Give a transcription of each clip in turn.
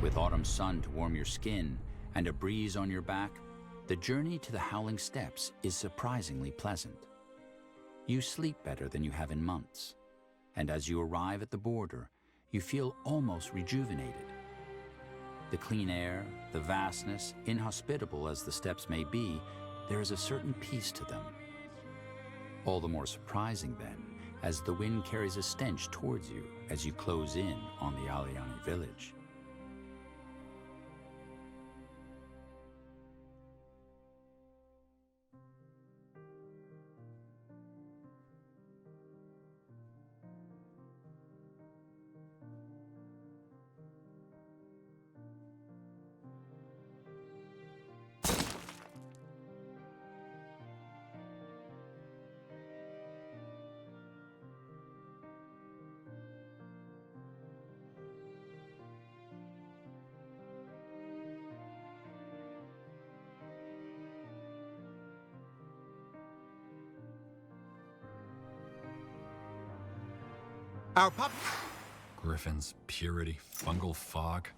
With autumn sun to warm your skin and a breeze on your back, the journey to the Howling Steppes is surprisingly pleasant. You sleep better than you have in months, and as you arrive at the border, you feel almost rejuvenated. The clean air, the vastness, inhospitable as the steppes may be, there is a certain peace to them. All the more surprising then, as the wind carries a stench towards you as you close in on the Aliani village. Our pup. Griffins, purity, fungal fog.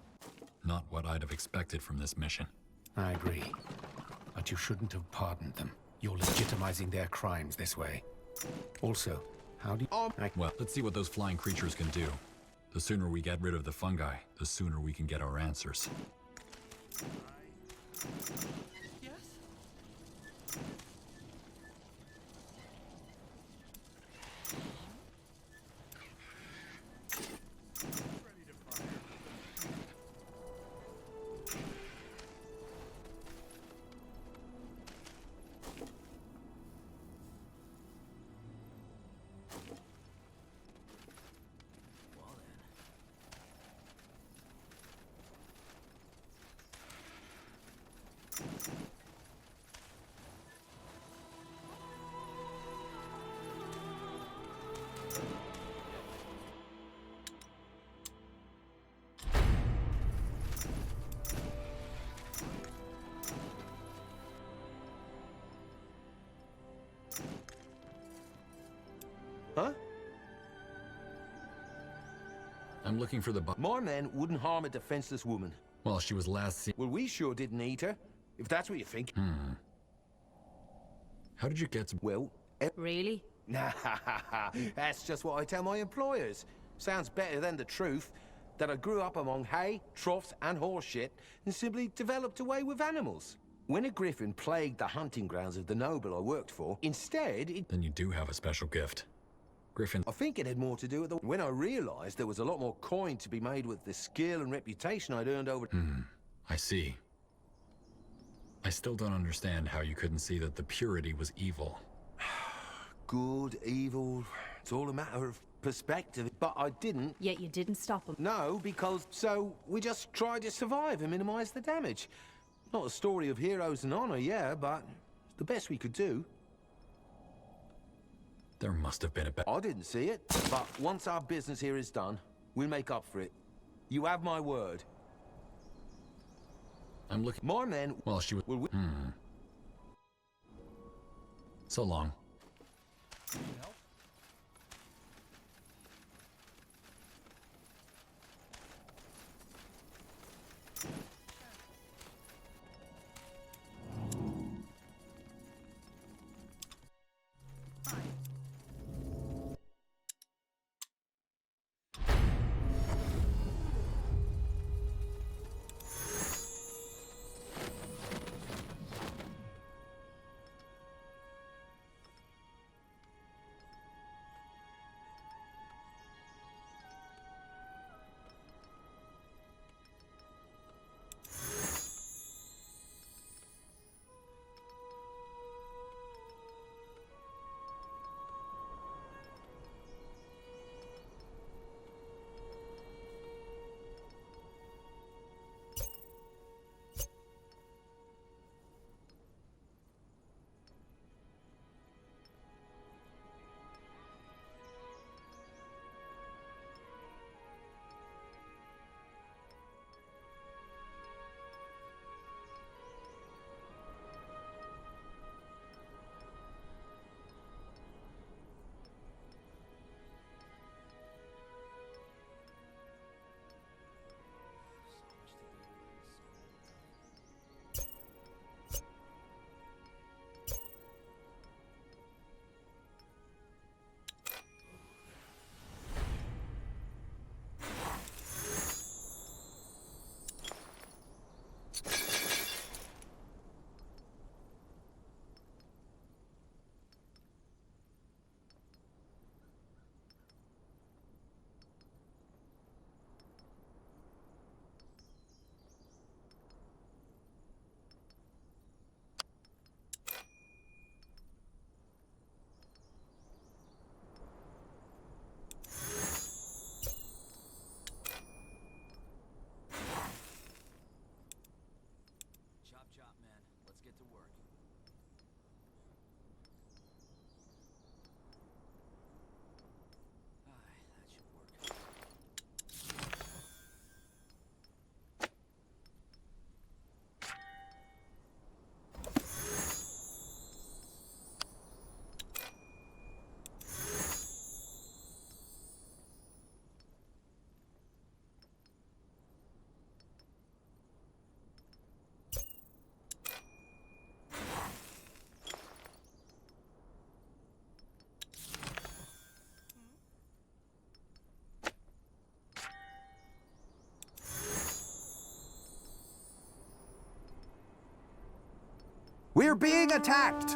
Not what I'd have expected from this mission. I agree. But you shouldn't have pardoned them. You're legitimizing their crimes this way. Also, how do you... Well, let's see what those flying creatures can do. The sooner we get rid of the fungi, the sooner we can get our answers. Huh? I'm looking for the My men wouldn't harm a defenseless woman. Well, she was last seen. Well, we sure didn't eat her, if that's what you think. How did you get to... Well, Really? nah, that's just what I tell my employers. Sounds better than the truth. That I grew up among hay, troughs, and horse shit, and simply developed away with animals. When a griffin plagued the hunting grounds of the noble I worked for, instead it... Then you do have a special gift. Griffin... I think it had more to do with the... When I realized there was a lot more coin to be made with the skill and reputation I'd earned over... I see. I still don't understand how you couldn't see that the purity was evil. Good, evil, it's all a matter of perspective. But I didn't. Yet you didn't stop him. No, because... So, we just tried to survive and minimize the damage. Not a story of heroes and honor, yeah, but it's the best we could do. There must have been a better... I didn't see it, but once our business here is done, we'll make up for it. You have my word. I'm looking... My men... Well, she was... will... So long. We're being attacked!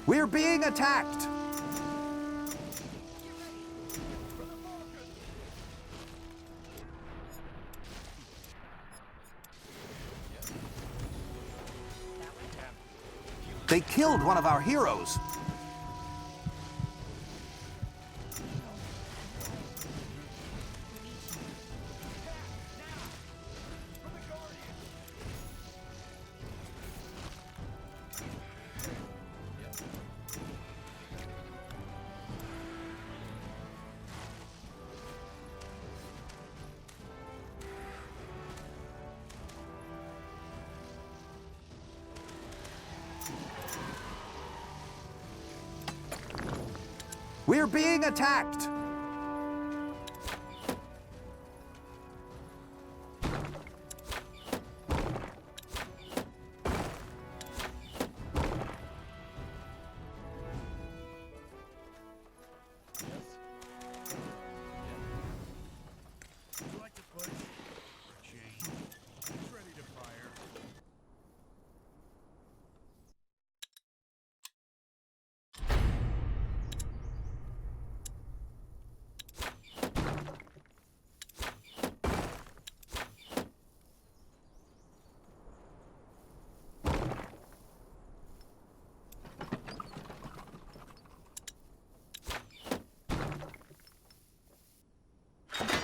We're being attacked! They killed one of our heroes! We're being attacked!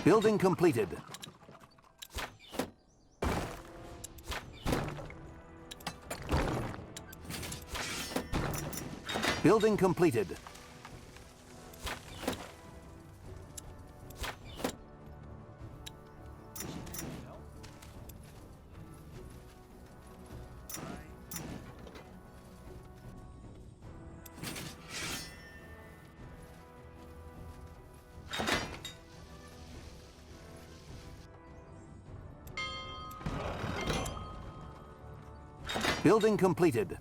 Building completed. Building completed. Building completed.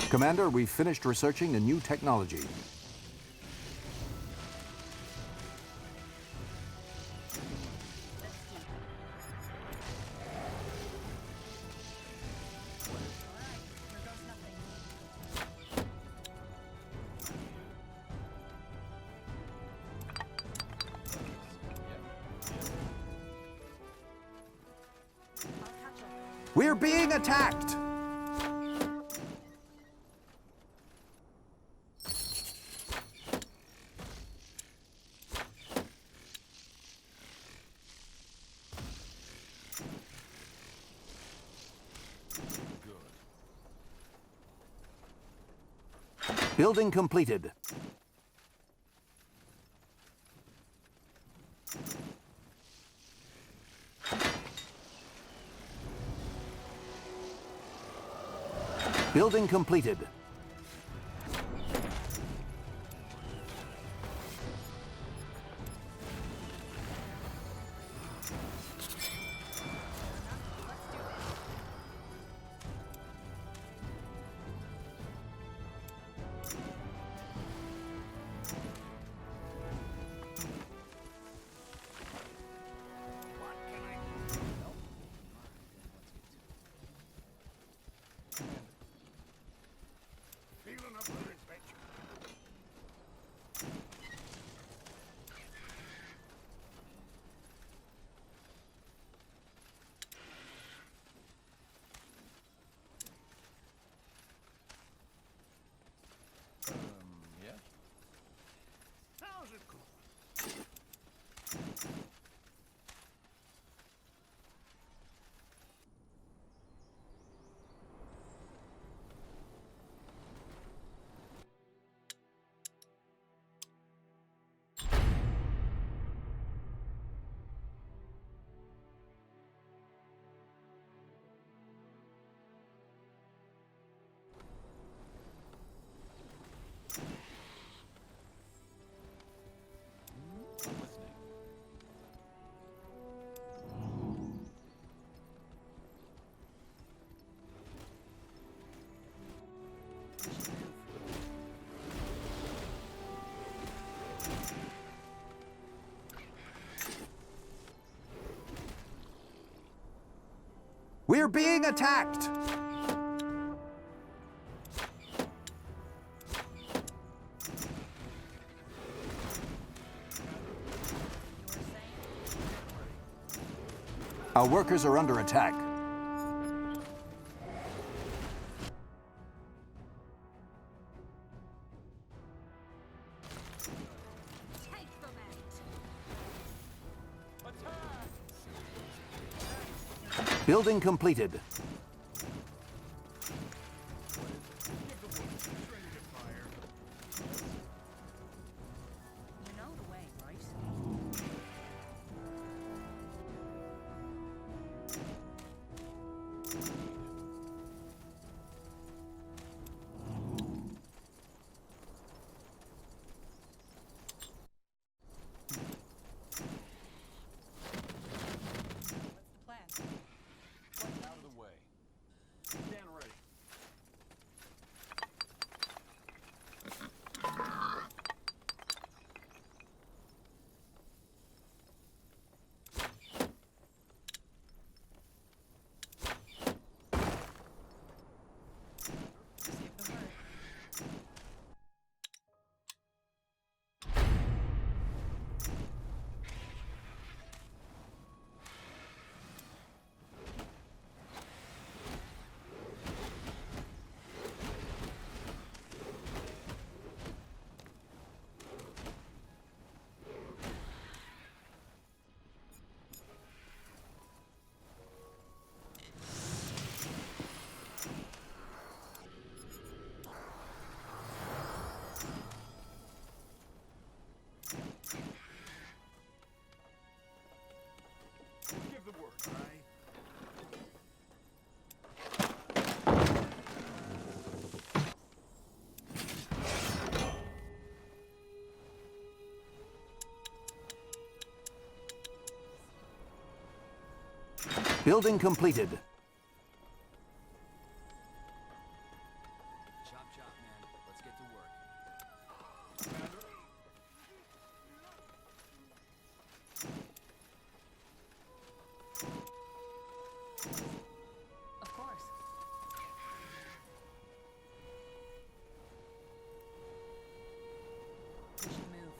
Commander, we've finished researching the new technology. We're being attacked! Building completed. Building completed. We're being attacked! Our workers are under attack. Building completed. You know the way, right? What's the plan? Out of the way. Stand ready. Just give the word. Give the word, all right? Building completed. Chop, chop, man. Let's get to work. Of course. We should move.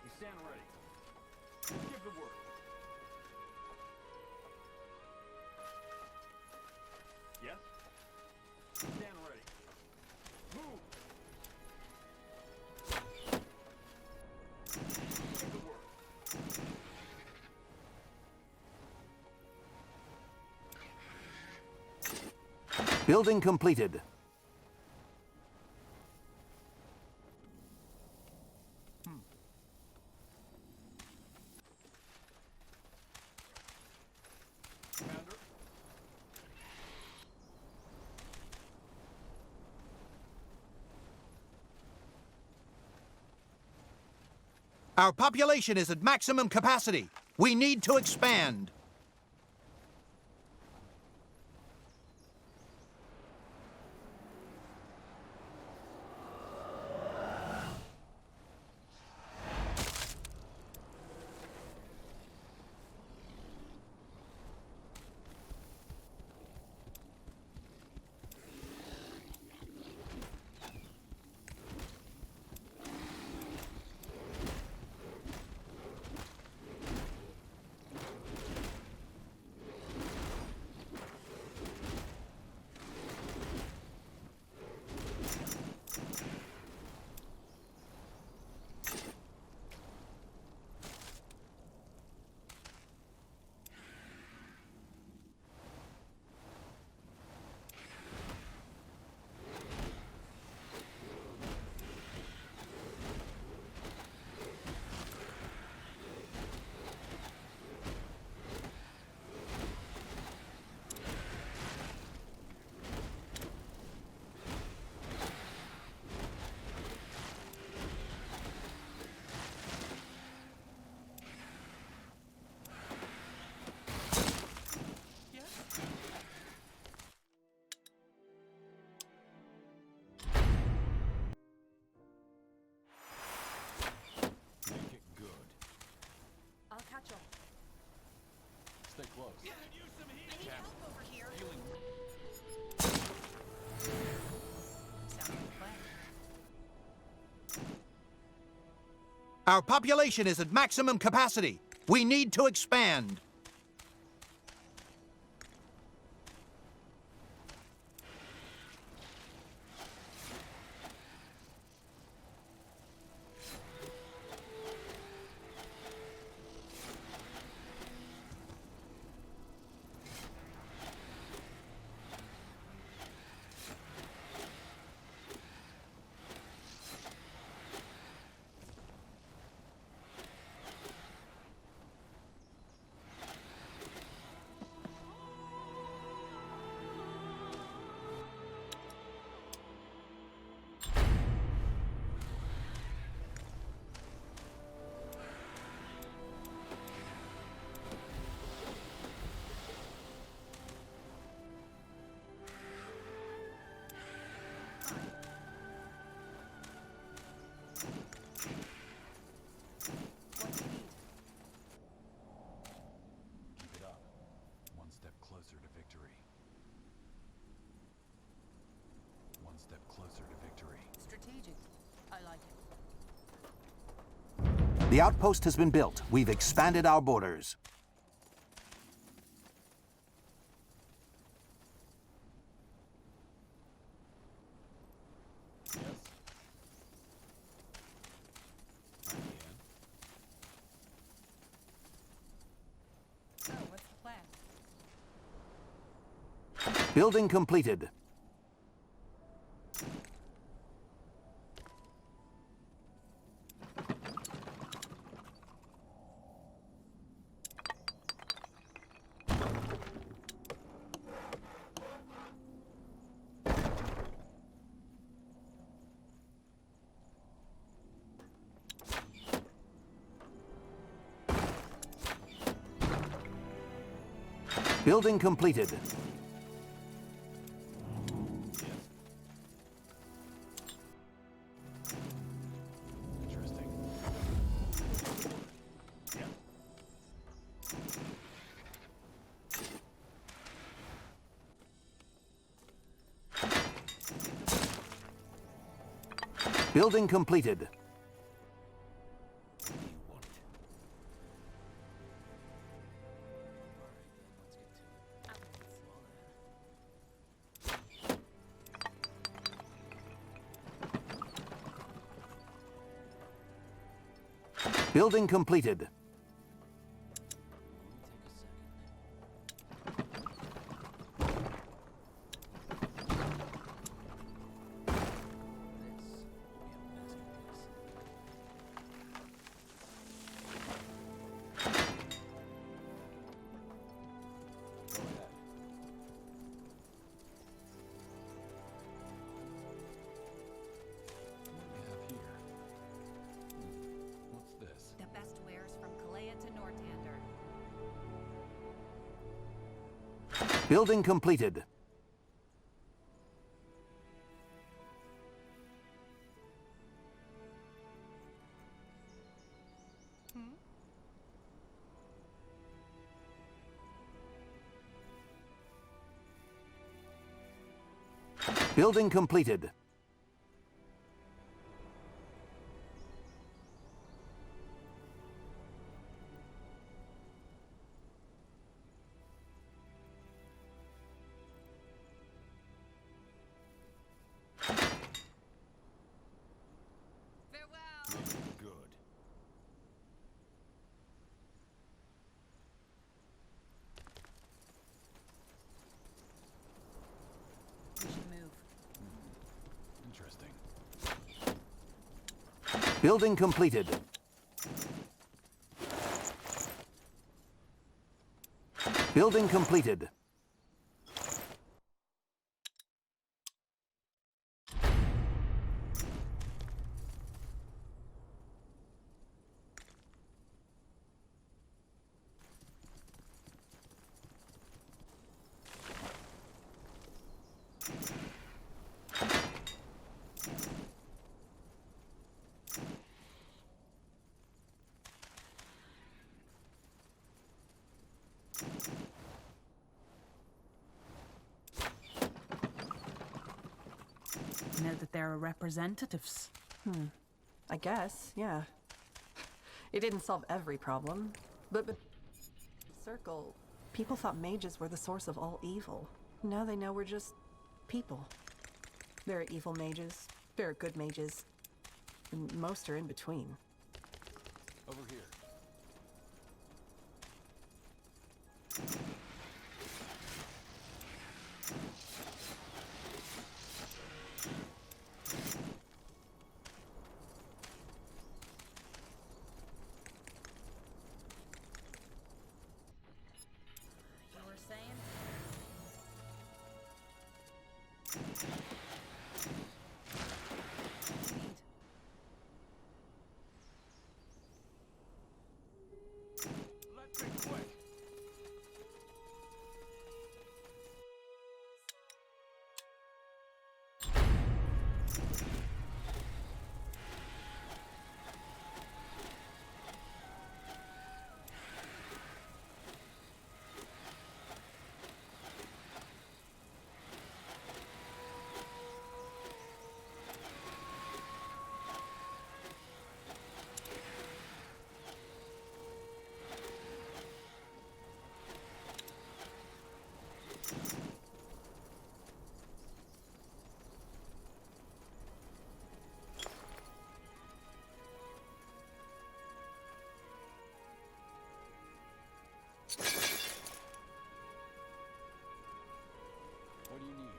You stand ready. Give the word. Yes? Stand ready. Move! Give the word. Building completed. Commander? Our population is at maximum capacity. We need to expand. Our population is at maximum capacity. We need to expand. What do you need? Keep it up. One step closer to victory. One step closer to victory. Strategic. I like it. The outpost has been built. We've expanded our borders. Yes. So, what's the plan? Building completed. Building completed. Interesting. Yeah. Building completed. Building completed. The best wares from Kalea to Nortander. Building completed. Building completed. Farewell! Good. We should move. Interesting. Building completed. Building completed. Know that there are representatives. I guess, yeah. It didn't solve every problem, but Circle, people thought mages were the source of all evil. Now they know we're just people. There are evil mages, there are good mages, and most are in between. Over here. You were saying? Let's be quick. What do you need?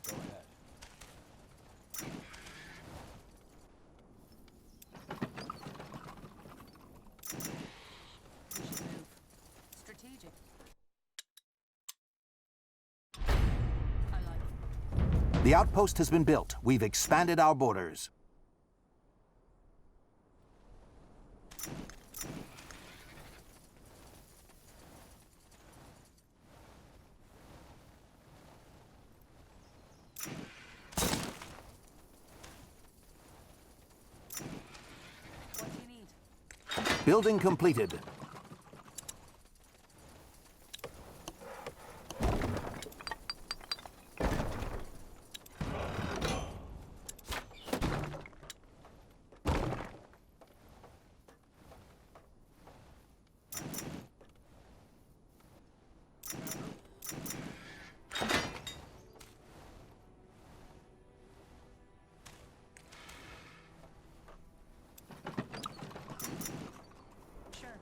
Go ahead. We should move. Strategic. I like it. The outpost has been built. We've expanded our borders. What do you need? Building completed. Sure.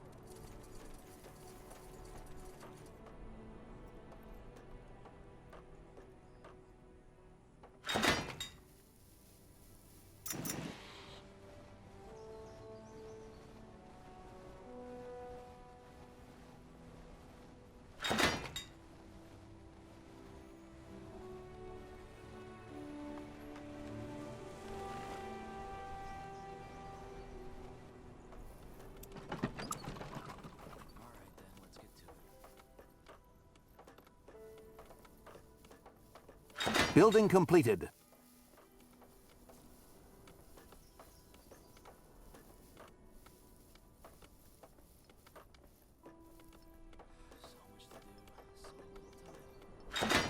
All right then, let's get to it. Building completed. So much to do, so little time.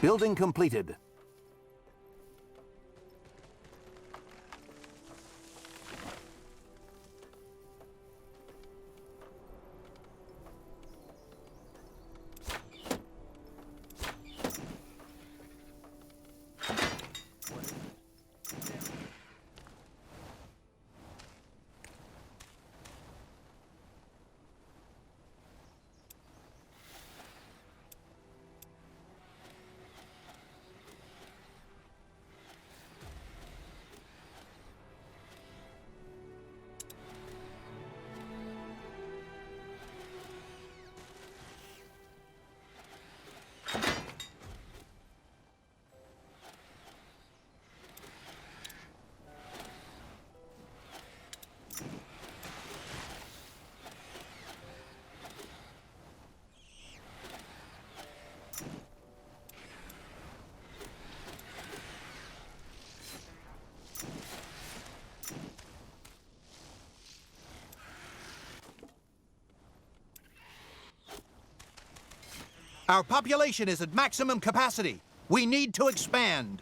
Building completed. What is it? Our population is at maximum capacity. We need to expand.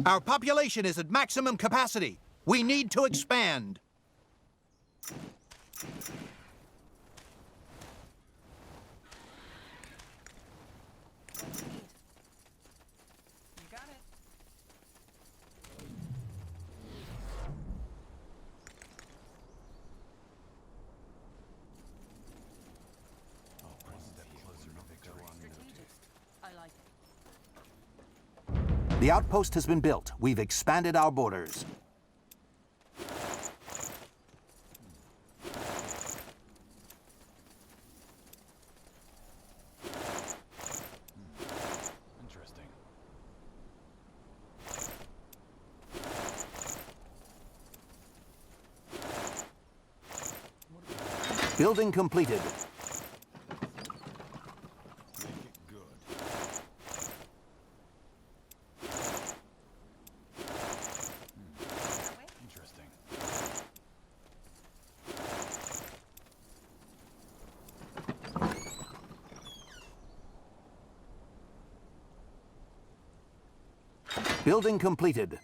Our population is at maximum capacity. We need to expand. You got it. Strategic. I like it. The outpost has been built. We've expanded our borders. Interesting. Building completed. Interesting. Building completed.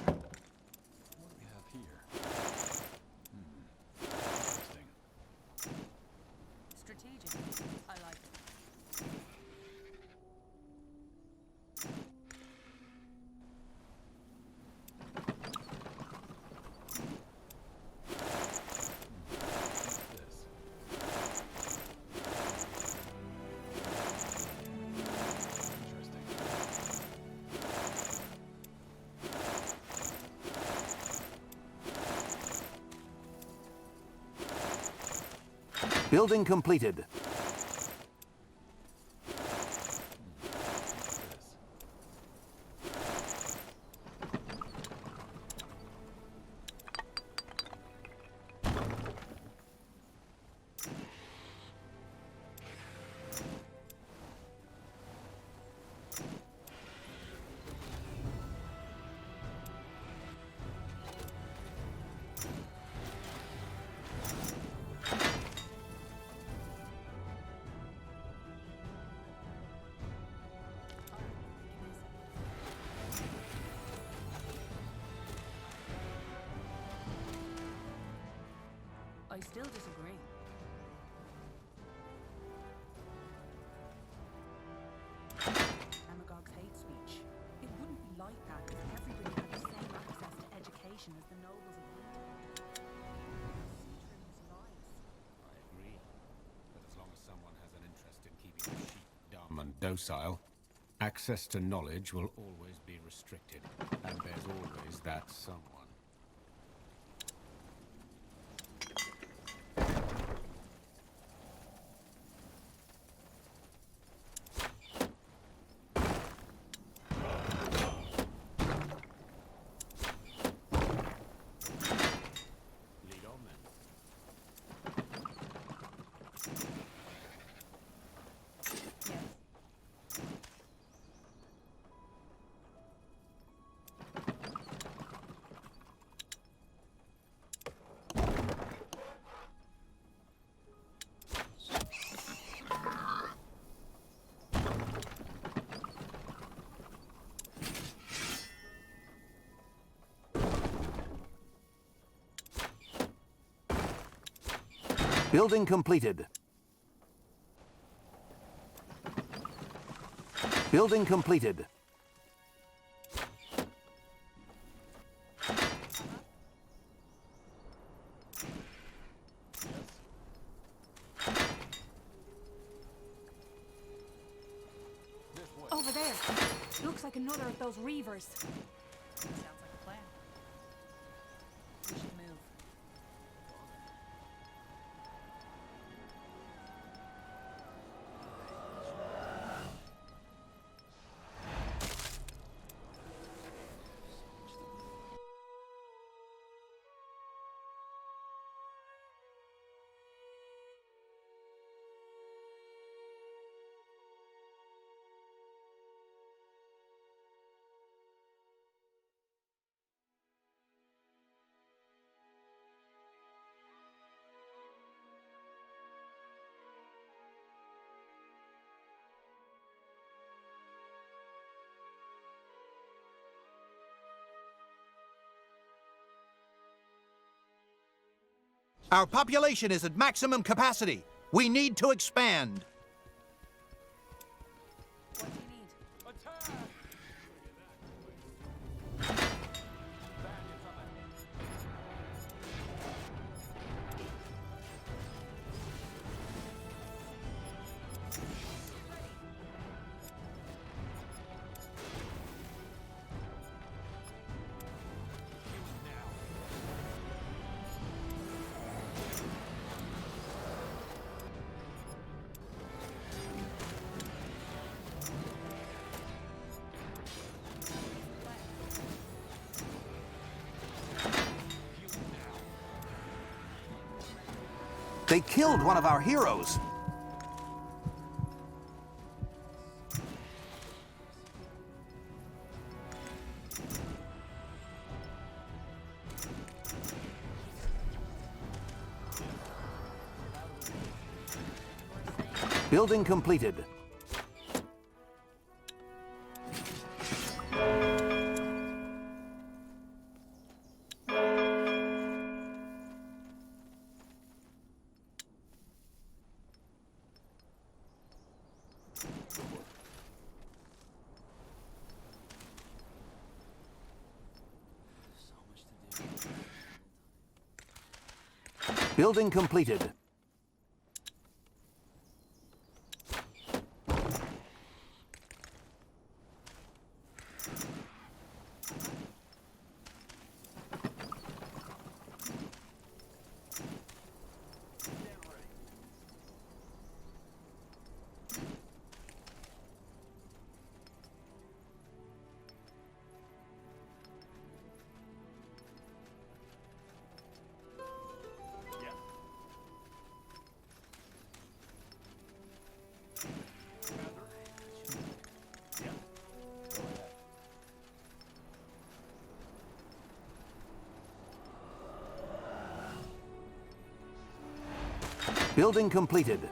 What do we have here? Interesting. Strategic. I like it. This. Interesting. Building completed. This. still disagree. Demagogues hate speech. It wouldn't be like that if everybody had the same access to education as the nobles of Winter. See through his lies. I agree. But as long as someone has an interest in keeping the sheep dumb and docile, access to knowledge will always be restricted. And there's always that someone. Lead on then. Yes. Building completed. Building completed. Over there. Looks like another of those reavers. Sounds like a plan. We should move. Our population is at maximum capacity. We need to expand. What do you need? They killed one of our heroes. Building completed. So much to do. Building completed. Building completed.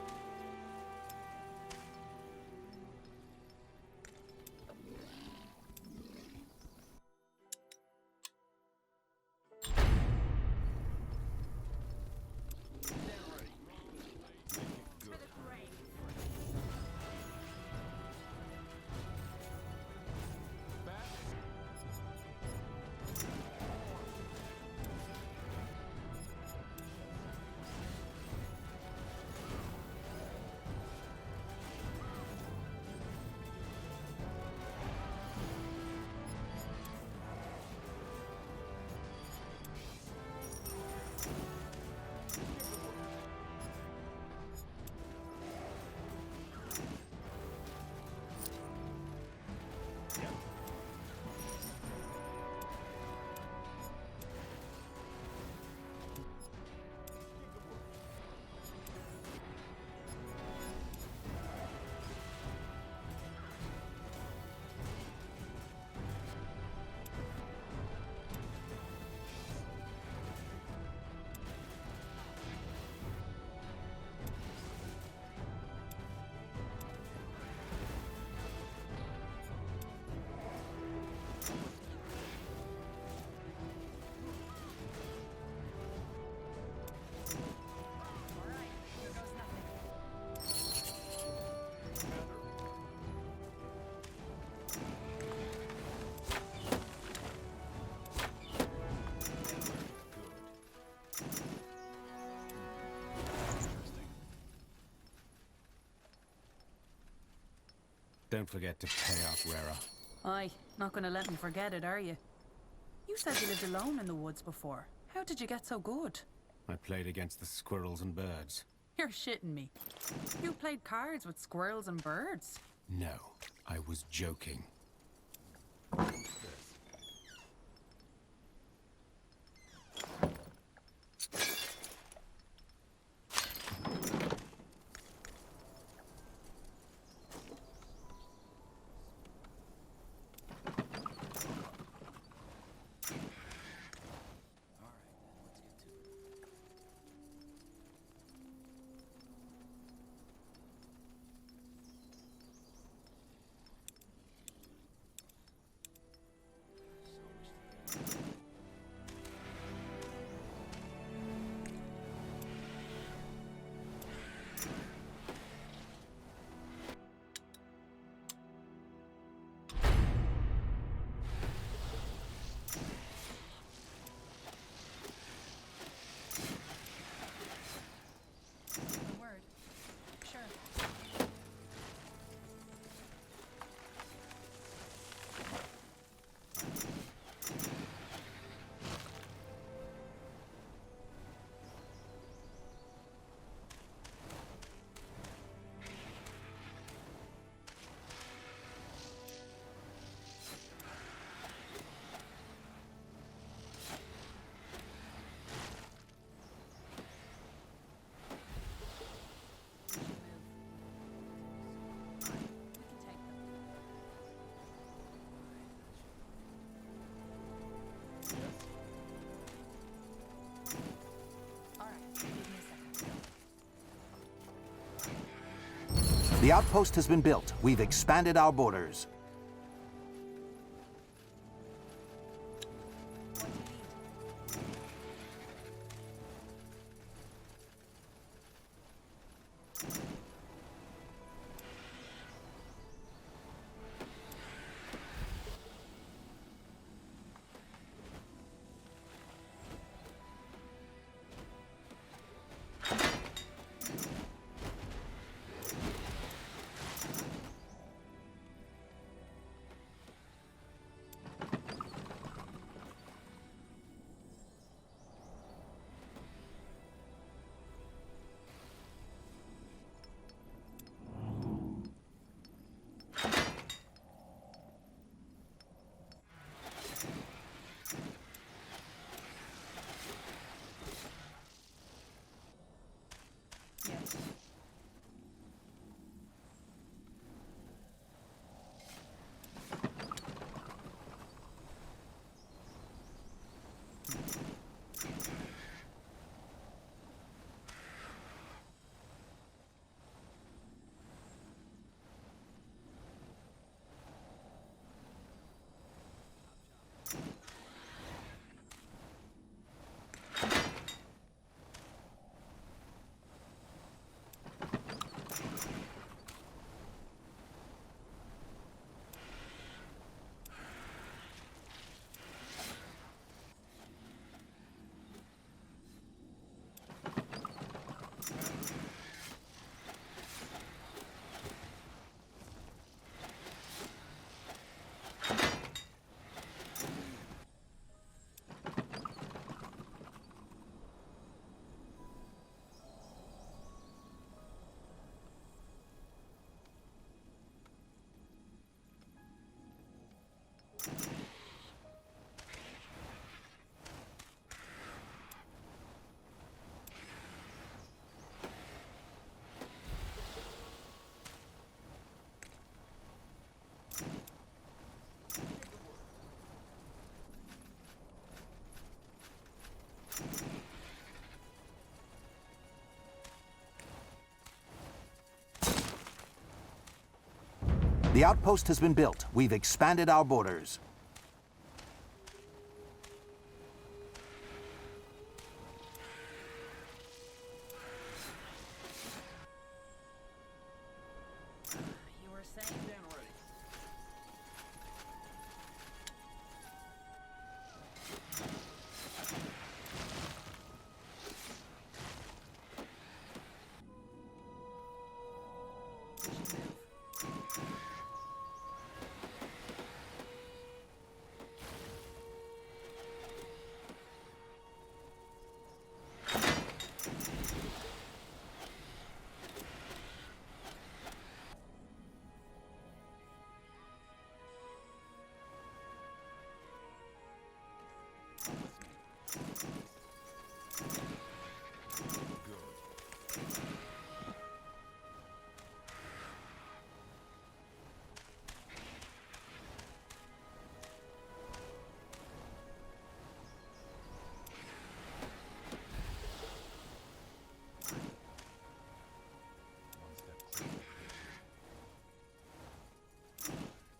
Don't forget to pay up, Rera. Aye, not gonna let me forget it, are you? You said you lived alone in the woods before. How did you get so good? I played against the squirrels and birds. You're shitting me. You played cards with squirrels and birds? No, I was joking. A word. Sure. We can take them. Alright, give me a second. The outpost has been built. We've expanded our borders. What do you need? Yes. The outpost has been built. We've expanded our borders. You were saying? We should move.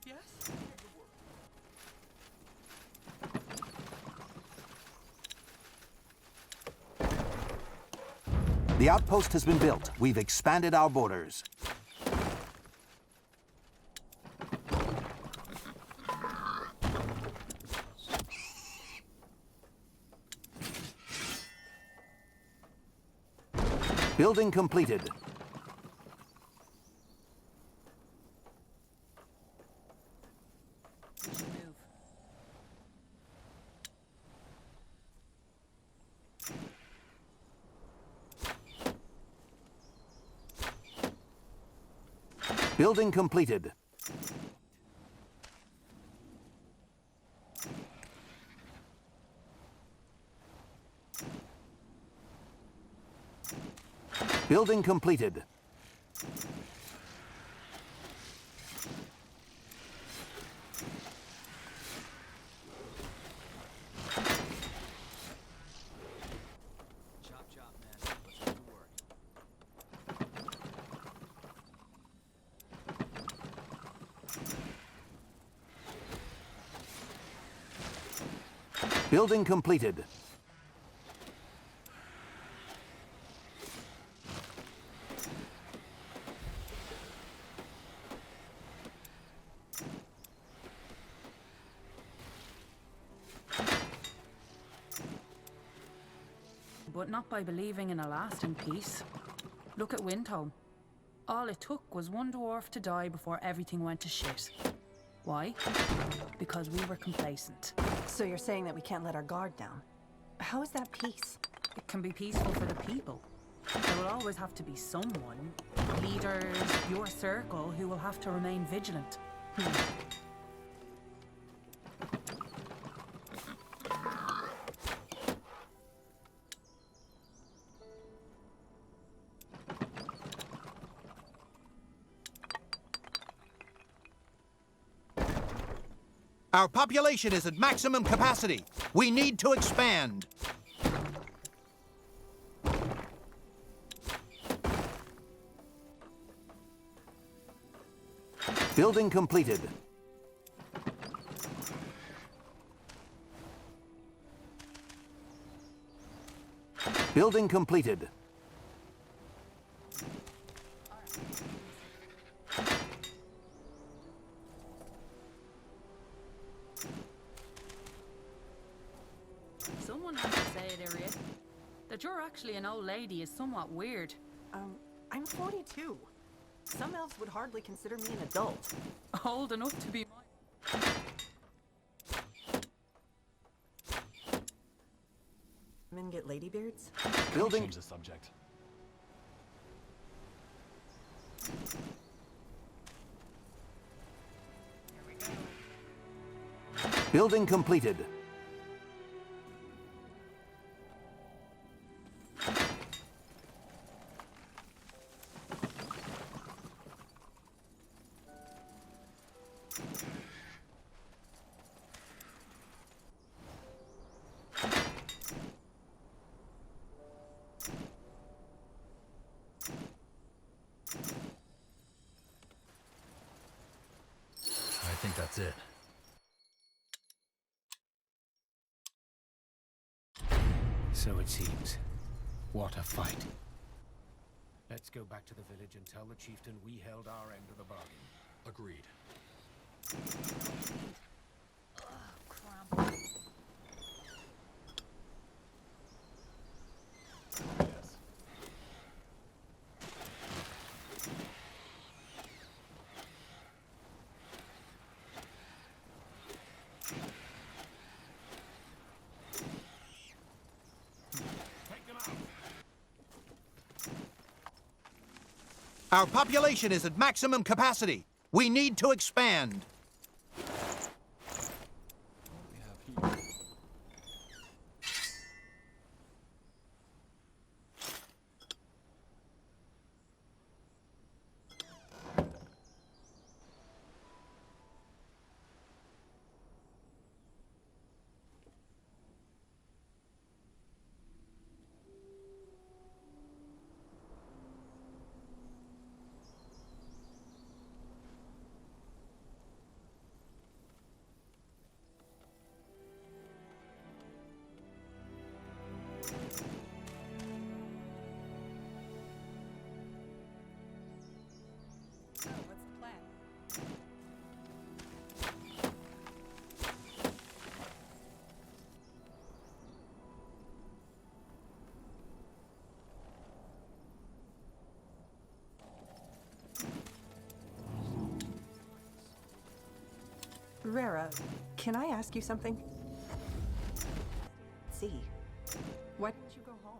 Yes? The outpost has been built. We've expanded our borders. Building completed. We should move. Building completed. Building completed. Chop chop, man. Let's get to work. Building completed. But not by believing in a lasting peace. Look at Windhome. All it took was one dwarf to die before everything went to shit. Why? Because we were complacent. So you're saying that we can't let our guard down? How is that peace? It can be peaceful for the people. There will always have to be someone, leaders, your circle, who will have to remain vigilant. Our population is at maximum capacity. We need to expand. Building completed. Building completed. Someone has to say it, Iriad. That you're actually an old lady is somewhat weird. I'm 42. Some elves would hardly consider me an adult. Old enough to be my... Men get ladybeards? Building. Change the subject. Building completed. I think that's it. So it seems. What a fight. Let's go back to the village and tell the chieftain we held our end of the bargain. Agreed. Cramp. Yes. Our population is at maximum capacity. We need to expand. What do we have here? Rara, can I ask you something? See, why didn't you go home?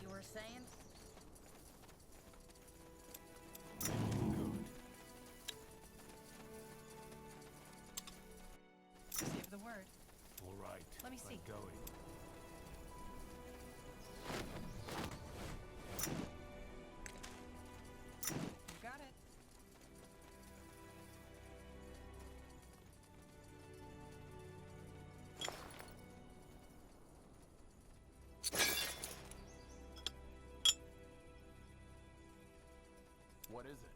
You were saying? Save the word. All right. Let me see. Going. You got it. What is it?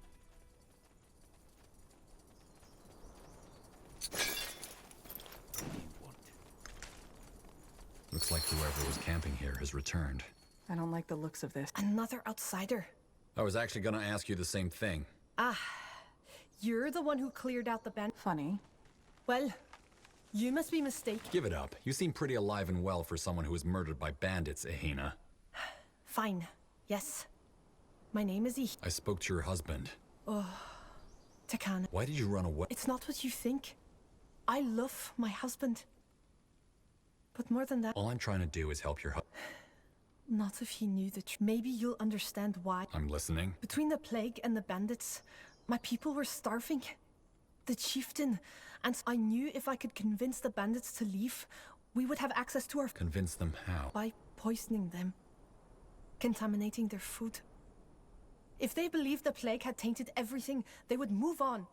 What do you want? Looks like whoever was camping here has returned. I don't like the looks of this. Another outsider. I was actually gonna ask you the same thing. You're the one who cleared out the band. Funny. Well, you must be mistaken. Give it up. You seem pretty alive and well for someone who was murdered by bandits, Ahina. Fine. Yes. My name is I spoke to your husband. Takana. Why did you run away? It's not what you think. I love my husband. But more than that, All I'm trying to do is help your not if he knew the truth. Maybe you'll understand why. I'm listening. Between the plague and the bandits, my people were starving. The chieftain, and I knew if I could convince the bandits to leave, we would have access to our Convince them how? by poisoning them, contaminating their food. If they believed the plague had tainted everything, they would move on.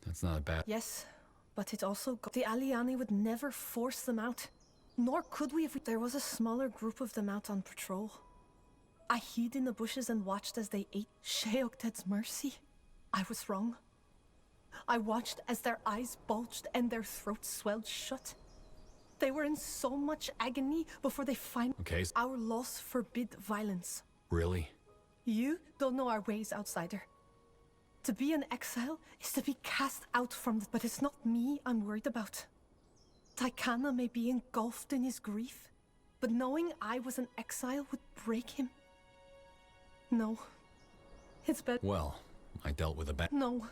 That's not bad. Yes, but it also the Aliani would never force them out. Nor could we if there was a smaller group of them out on patrol. I hid in the bushes and watched as they ate Sheokted's mercy. I was wrong. I watched as their eyes bulged and their throats swelled shut. They were in so much agony before they finally... Okay, Our laws forbid violence. really? You don't know our ways, outsider. To be an exile is to be cast out from the... But it's not me I'm worried about. Taikana may be engulfed in his grief, but knowing I was an exile would break him. No. It's better... Well, I dealt with a bad... No.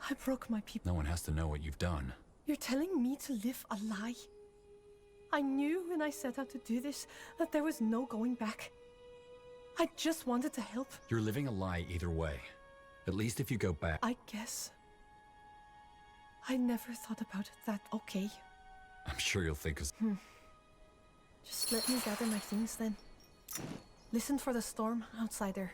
I broke my people. No one has to know what you've done. You're telling me to live a lie? I knew when I set out to do this that there was no going back. I just wanted to help. You're living a lie either way. At least if you go back. I guess. I never thought about it that... Okay. I'm sure you'll think of... Just let me gather my things then. Listen for the storm, outsider.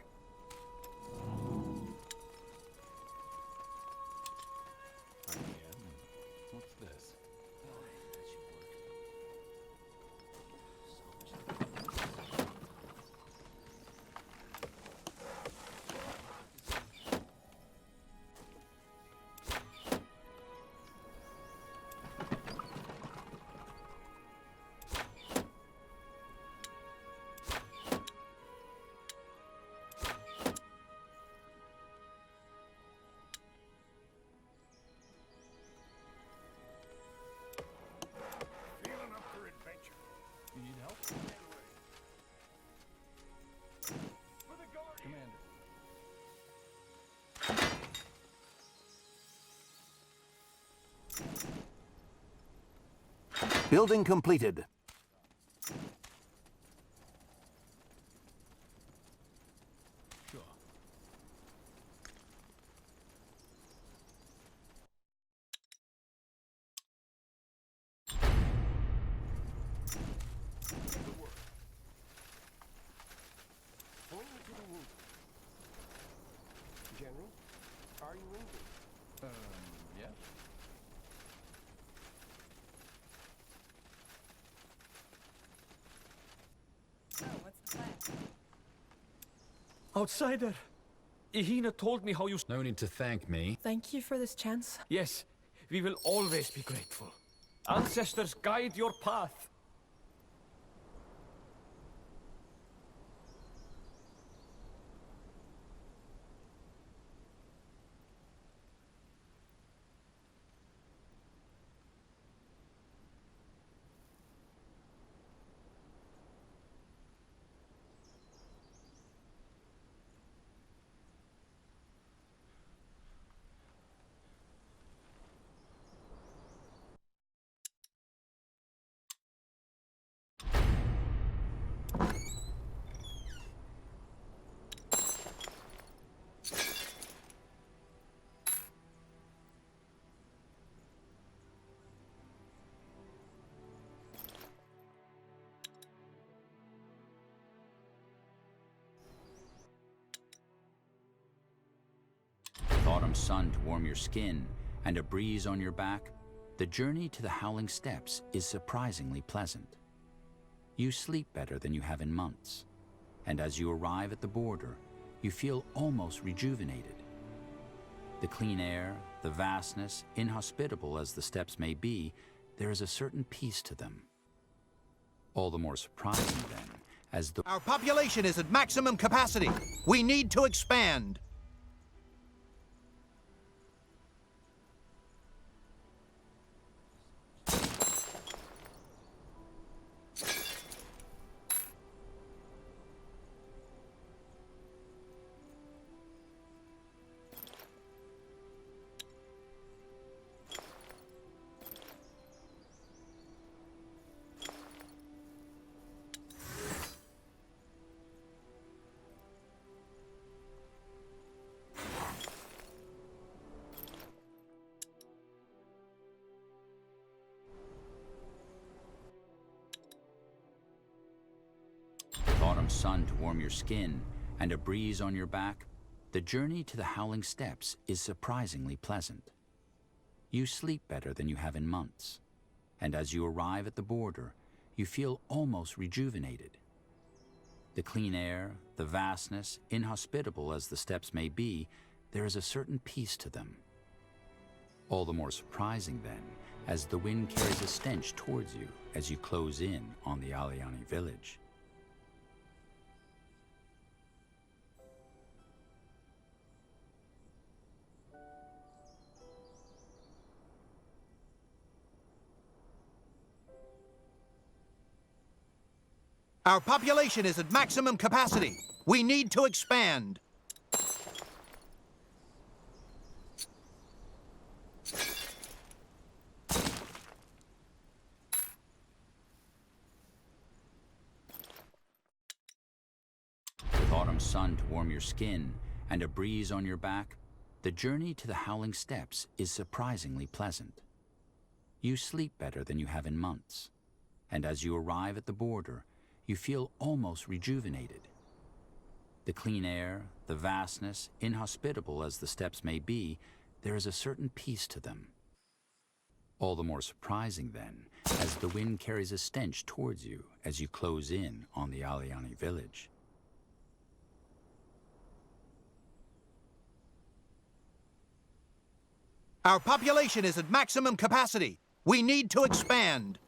What's this? That should work. Feeling up for adventure. You need help? For the Guardian. Commander. Building completed. Sure. General, are you wounded? Yeah? Outsider. Ihina told me how you... No need to thank me. Thank you for this chance. Yes, we will always be grateful. Ancestors, guide your path. With autumn sun to warm your skin and a breeze on your back, the journey to the Howling Steps is surprisingly pleasant. You sleep better than you have in months, and as you arrive at the border, you feel almost rejuvenated. The clean air, the vastness, inhospitable as the steppes may be, there is a certain peace to them. All the more surprising then, as the... Our population is at maximum capacity. We need to expand. Autumn sun to warm your skin and a breeze on your back, the journey to the Howling Steppes is surprisingly pleasant. You sleep better than you have in months, and as you arrive at the border, you feel almost rejuvenated. The clean air, the vastness, inhospitable as the steppes may be, there is a certain peace to them. All the more surprising then, as the wind carries a stench towards you as you close in on the Aliani village. Our population is at maximum capacity. We need to expand. With autumn sun to warm your skin and a breeze on your back, the journey to the Howling Steppes is surprisingly pleasant. You sleep better than you have in months, and as you arrive at the border, you feel almost rejuvenated. The clean air, the vastness, inhospitable as the steppes may be, there is a certain peace to them. All the more surprising then, as the wind carries a stench towards you as you close in on the Aliani village. Our population is at maximum capacity. We need to expand.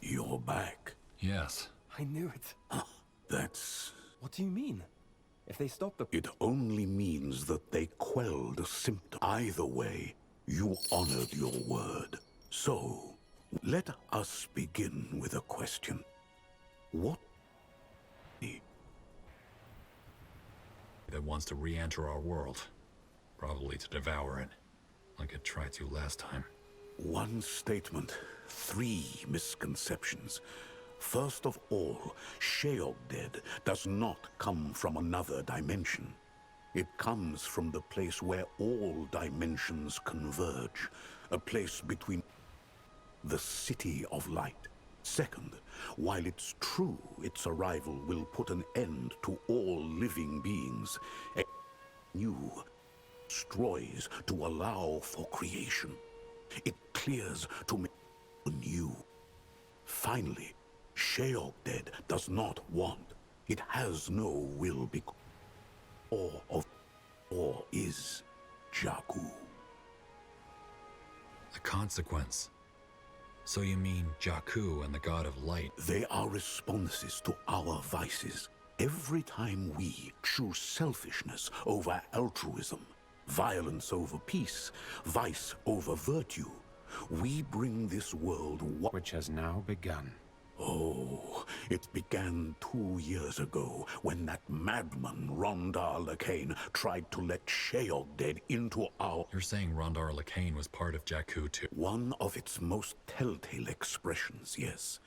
You're back. Yes. I knew it. That's... What do you mean? If they stop the... It only means that they quelled a symptom. Either way, you honored your word. So, let us begin with a question. What... That wants to re-enter our world. Probably to devour it, like it tried to last time. One statement, 3 misconceptions. First of all, Sheol dead does not come from another dimension. It comes from the place where all dimensions converge, a place between the City of Light. Second, while it's true its arrival will put an end to all living beings, a new destroys to allow for creation. It clears to make new. Finally, Sheol-Dead does not want. It has no will because or is Jakku. The consequence. So you mean Jakku and the God of Light? They are responses to our vices. Every time we choose selfishness over altruism, violence over peace, vice over virtue, we bring this world which has now begun. Oh, it began 2 years ago when that madman Rondar Lacane tried to let Sheol-Dead into our... You're saying Rondar Lacane was part of Jakku too? One of its most telltale expressions, yes.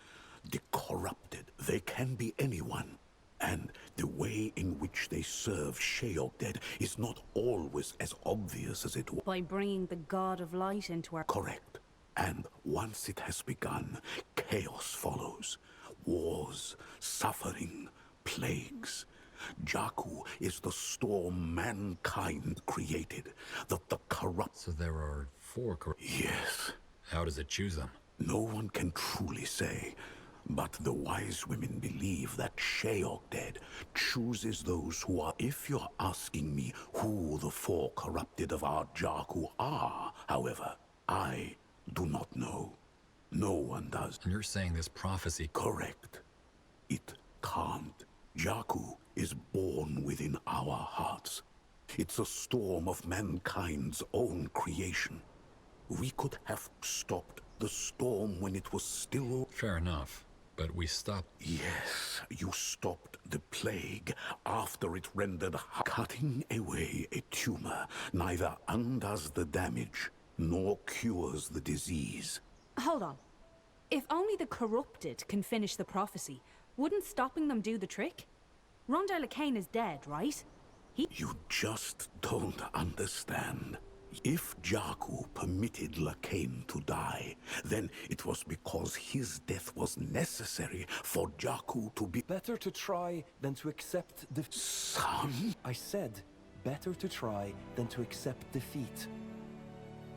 The corrupted. They can be anyone. And the way in which they serve Sheol-Dead is not always as obvious as it was. By bringing the God of Light into our... Correct. And once it has begun, chaos follows. Wars, suffering, plagues. Jakku is the storm mankind created. The corrupt... So there are 4 Yes. How does it choose them? No one can truly say. But the wise women believe that Sheol-Dead chooses those who are... If you're asking me who the 4 corrupted of our Jakku are, however, I do not know. No one does. And you're saying this prophecy... Correct. It can't. Jakku is born within our hearts. It's a storm of mankind's own creation. We could have stopped the storm when it was still... Fair enough. But we stopped... Yes, you stopped the plague after it rendered... Cutting away a tumor neither undoes the damage nor cures the disease. Hold on. If only the corrupted can finish the prophecy, wouldn't stopping them do the trick? Rondar Lacane is dead, right? You just don't understand. If Jakku permitted Lacane to die, then it was because his death was necessary for Jakku to be... Better to try than to accept defeat. Son? I said, better to try than to accept defeat.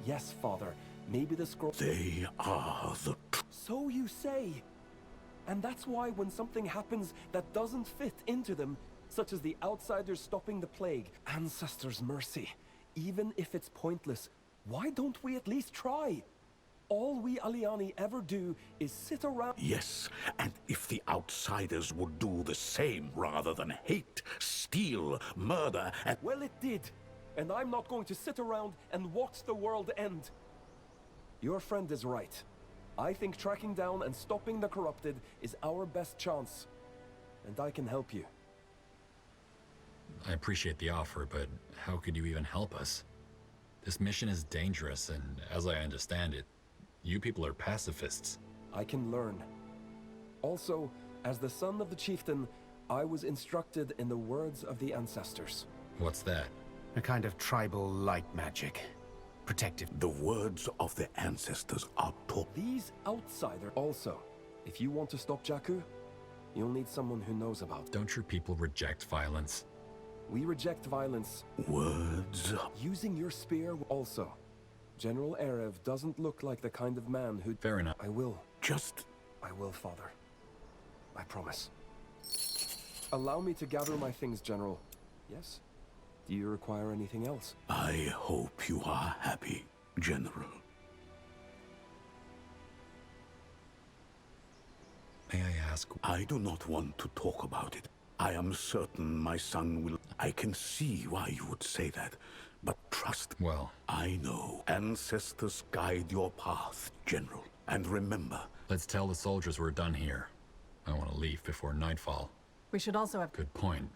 Yes, Father, maybe the scroll... They are the... So you say. And that's why when something happens that doesn't fit into them, such as the outsiders stopping the plague, ancestors' mercy, even if it's pointless, why don't we at least try? All we Aliani ever do is sit around... Yes, and if the outsiders would do the same rather than hate, steal, murder, and... Well, it did. And I'm not going to sit around and watch the world end. Your friend is right. I think tracking down and stopping the corrupted is our best chance. And I can help you. I appreciate the offer, but how could you even help us? This mission is dangerous, and as I understand it, you people are pacifists. I can learn. Also, as the son of the chieftain, I was instructed in the words of the ancestors. What's that? A kind of tribal light magic. Protective. The words of the ancestors are taught. These outsiders also. If you want to stop Jakku, you'll need someone who knows about. Don't your people reject violence? We reject violence. Words. Using your spear also. General Erev doesn't look like the kind of man who... Fair enough. I will. Just... I will, Father. I promise. Allow me to gather my things, General. Yes? Do you require anything else? I hope you are happy, General. May I ask... I do not want to talk about it. I am certain my son will... I can see why you would say that, but trust... Well... I know. Ancestors guide your path, General. And remember... Let's tell the soldiers we're done here. I want to leave before nightfall. We should also have... Good point.